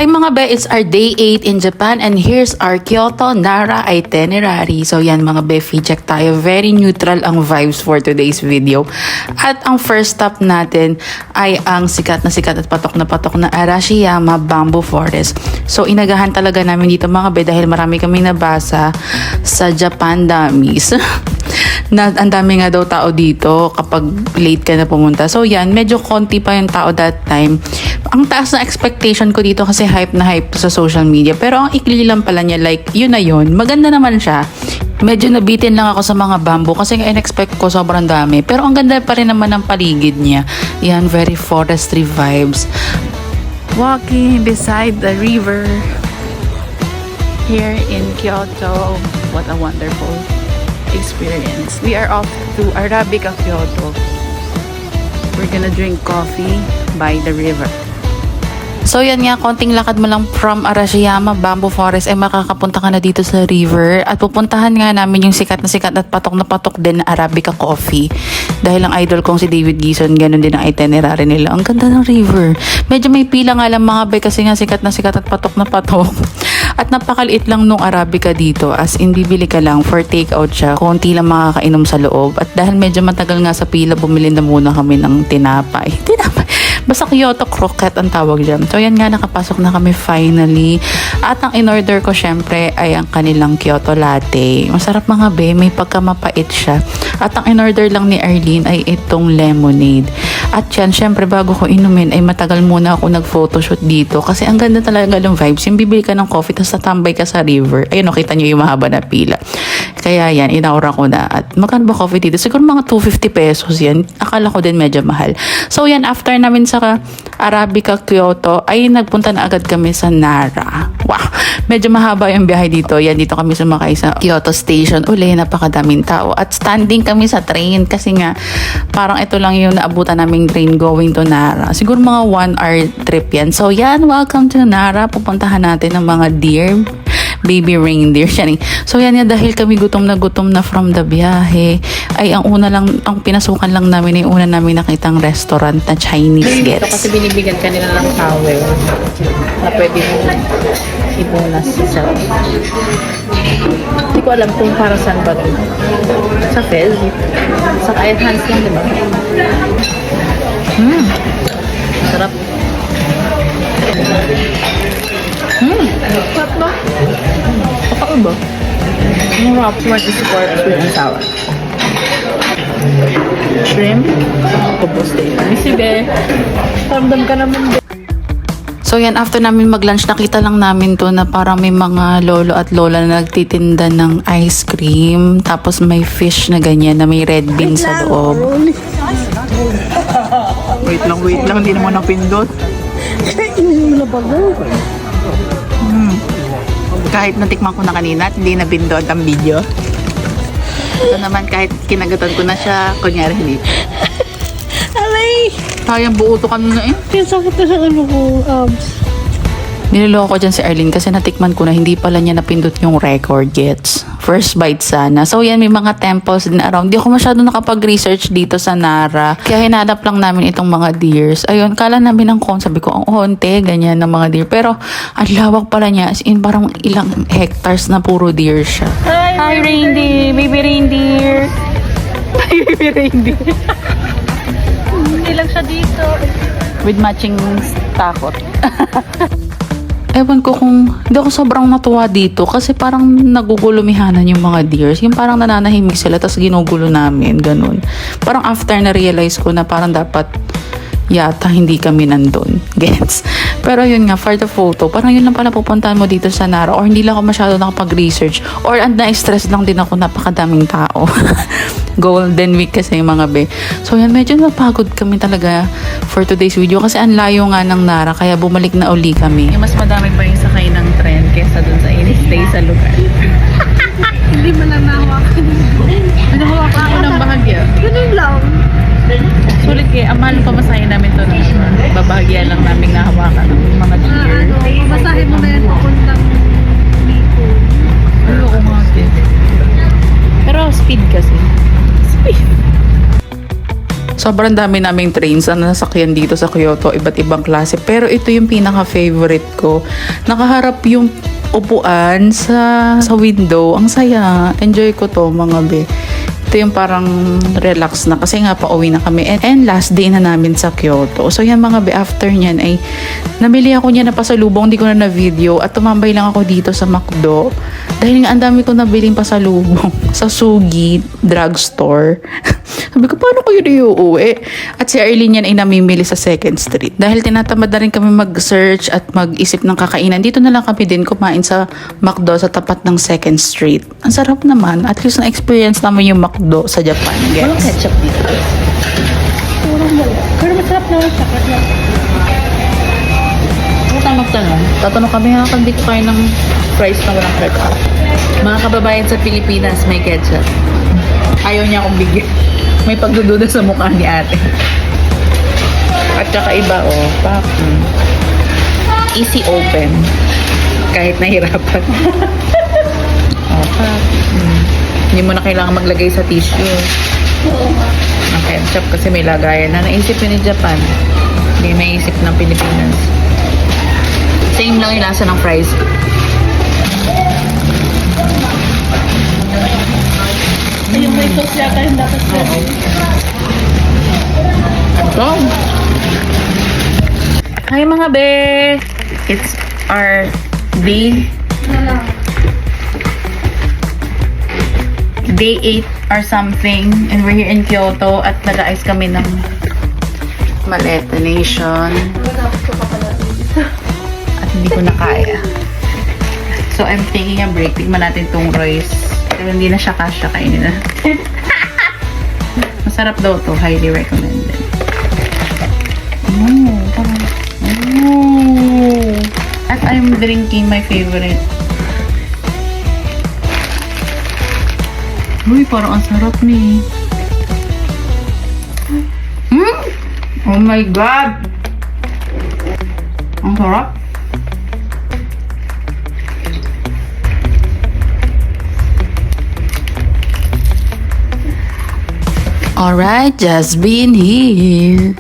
Hi mga be, it's our day 8 in Japan and here's our Kyoto Nara itinerary. So yan mga be, check tayo. Very neutral ang vibes for today's video. At ang first stop natin ay ang sikat at patok na Arashiyama Bamboo Forest. So inagahan talaga namin dito mga be dahil marami kaming nabasa sa Japan Dummies. Na ang dami nga daw tao dito kapag late ka na pumunta. So yan, medyo konti pa yung tao that time. Ang taas na expectation ko dito kasi hype na hype sa social media. Pero ang ikli lang pala niya, like yun na yun. Maganda naman siya. Medyo nabitin lang ako sa mga bamboo kasi in-expect ko sobrang dami. Pero ang ganda pa rin naman ng paligid niya. Yan, very forestry vibes. Walking beside the river here in Kyoto. What a wonderful experience. We are off to Arabica, Kyoto. We're gonna drink coffee by the river. So yan nga, konting lakad mo lang from Arashiyama Bamboo Forest ay makakapunta ka na dito sa river at pupuntahan nga namin yung sikat at patok na patok din na Arabica Coffee. Dahil ang idol kong si David Gison, ganun din ang itinerary nila. Ang ganda ng river. Medyo may pila nga lang mga bay kasi nga sikat at patok na patok. At napakaliit lang nung Arabica dito, as in bibili ka lang for take out siya. Konti lang makakainom sa loob. At dahil medyo matagal nga sa pila, bumili na muna kami ng tinapay. Basta Kyoto Croquette ang tawag dyan. So yan nga, nakapasok na kami finally. At ang in-order ko syempre ay ang kanilang Kyoto Latte. Masarap mga be, may pagkamapait siya. At ang in-order lang ni Arlene ay itong lemonade. At yan, syempre bago ko inumin ay matagal muna ako nag-photoshoot dito. Kasi ang ganda talaga ng vibes. Yung bibili ka ng coffee tapos tatambay ka sa river. Ayun, nakita nyo yung mahaba na pila. Kaya yan, inaura ko na. At magkano ba coffee dito? Siguro mga 250 pesos yan. Akala ko din medyo mahal. So yan, after namin sa Arabica, Kyoto, ay nagpunta na agad kami sa Nara. Wow! Medyo mahaba yung biyahe dito. Yan, dito kami sumakay sa Kyoto Station. Uli, napakadaming tao. At standing kami sa train kasi nga, parang ito lang yung naabutan naming train going to Nara. Siguro mga 1 hour trip yan. So yan, welcome to Nara. Pupuntahan natin ng mga deer. Baby reindeer siya. So yan dahil kami gutom na from the biyahe, ay ang pinasukan lang namin ay una namin nakitang restaurant na Chinese gets. Ito kasi binibigyan kanila ng towel na pwede mo ibunas sa hindi ko alam kung para saan ba ito. Sa Fez. Sa kahit hands lang, diba? Sarap. Sarap ba? Kapag ba? Ang rock one is for sweet and sour. Shrimp. Kubos din. Sige. Ramdam ka naman din. So yan, after namin mag-lunch, nakita lang namin to na parang may mga lolo at lola na nagtitinda ng ice cream. Tapos may fish na ganyan na may red bean sa loob. Wait lang. Hindi naman napindot. Kahit natikman ko na kanina at hindi nabindot ang video. Ito naman kahit kinagatan ko na siya, kunyari hindi. Alay! Sayang buo to kanina eh. Sakit na sa ano ko, Niloloko ko dyan si Arlene kasi natikman ko na hindi pala niya napindot yung record gets. First bite sana. So yan, may mga temples din around. Di ako masyado nakapag-research dito sa Nara. Kaya hinanap lang namin itong mga deers. Ayun, kala namin ng sabi ko, ang onte, ganyan ng mga deer. Pero ang lawak pala niya. As in, parang ilang hectares na puro deer siya. Hi reindeer! Baby reindeer! Baby reindeer! hindi lang siya dito. With matching takot. Ewan ko kung hindi ako sobrang natuwa dito kasi parang nagugulumihanan yung mga deers. Yung parang nananahimik sila tapos ginugulo namin, ganun. Parang after na-realize ko na parang dapat yata hindi kami nandun. Gets? Pero yun nga, for the photo, parang yun lang pala pupuntahan mo dito sa Nara or hindi lang ako masyado nakapag-research or na-stress lang din ako, napakadaming tao. Golden Week kasi yung mga be. So yan, medyo napagod kami talaga for today's video kasi ang layo nga ng Nara kaya bumalik na uli kami. Yung mas madami pa yung sakay ng tren kesa dun sa in-stay sa lugar. Hindi mo na nahawakan. Nahawakan ako ng bahagya. Ganun lang. Sulit kaya, ang mahal pa masahin namin to na babahagya lang namin nahawakan ng mga deer. Basahin mo na yan papuntang dito. Ayoko nga din. Pero speed kasi. Speed. Sobrang dami naming trains na nasakyan dito sa Kyoto, iba't ibang klase. Pero ito yung pinaka-favorite ko. Nakaharap yung upuan sa window. Ang saya. Enjoy ko to, mga be. Ito yung parang relax na kasi nga pauwi na kami. And last day na namin sa Kyoto. So yan mga be, after nyan ay namili ako niya na pasalubong, hindi ko na na-video at tumambay lang ako dito sa McDo. Dahil nga ang dami ko nabiling pasalubong sa Sugi drugstore. Sabi ko, paano ko yun iuuwi? At si Arlene yan ay namimili sa 2nd Street. Dahil tinatamad na rin kami mag-search at mag-isip ng kakainan, dito na lang kami din kumain sa McDo sa tapat ng 2nd Street. Ang sarap naman. At least na-experience naman yung McDo sa Japan, guys. Walang ketchup dito. Purong wala. Pero masarap na siya. Ano tayo magtanong? Tatanong kami ha, kung dito kayo ng fries na walang ketchup. Mga kababayan sa Pilipinas, may ketchup. Ayaw niya akong bigyan. May pagdududa sa mukha ni ate. At saka iba, pak. Easy open. Kahit nahirapan. Pak. Hindi mo na kailangan maglagay sa tissue. Ang ketchup kasi may lagayan na. Naisip yun ni Japan. Hindi naisip ng Pilipinas. Same lang yung lasa ng fries. Yung may sauce yata yung dapat siya. Ito. Hi mga be! It's our day 8 or something and we're here in Kyoto at nag-ayos kami ng Maleta Nation at hindi ko na kaya. So I'm taking a break. Tignan natin tong rice. Pero hindi na siya kasya, kainin natin. Masarap daw to. Highly recommended. At I'm drinking my favorite. Uy, parang ang sarap ni. Oh my God! Ang sarap. Alright, just being here.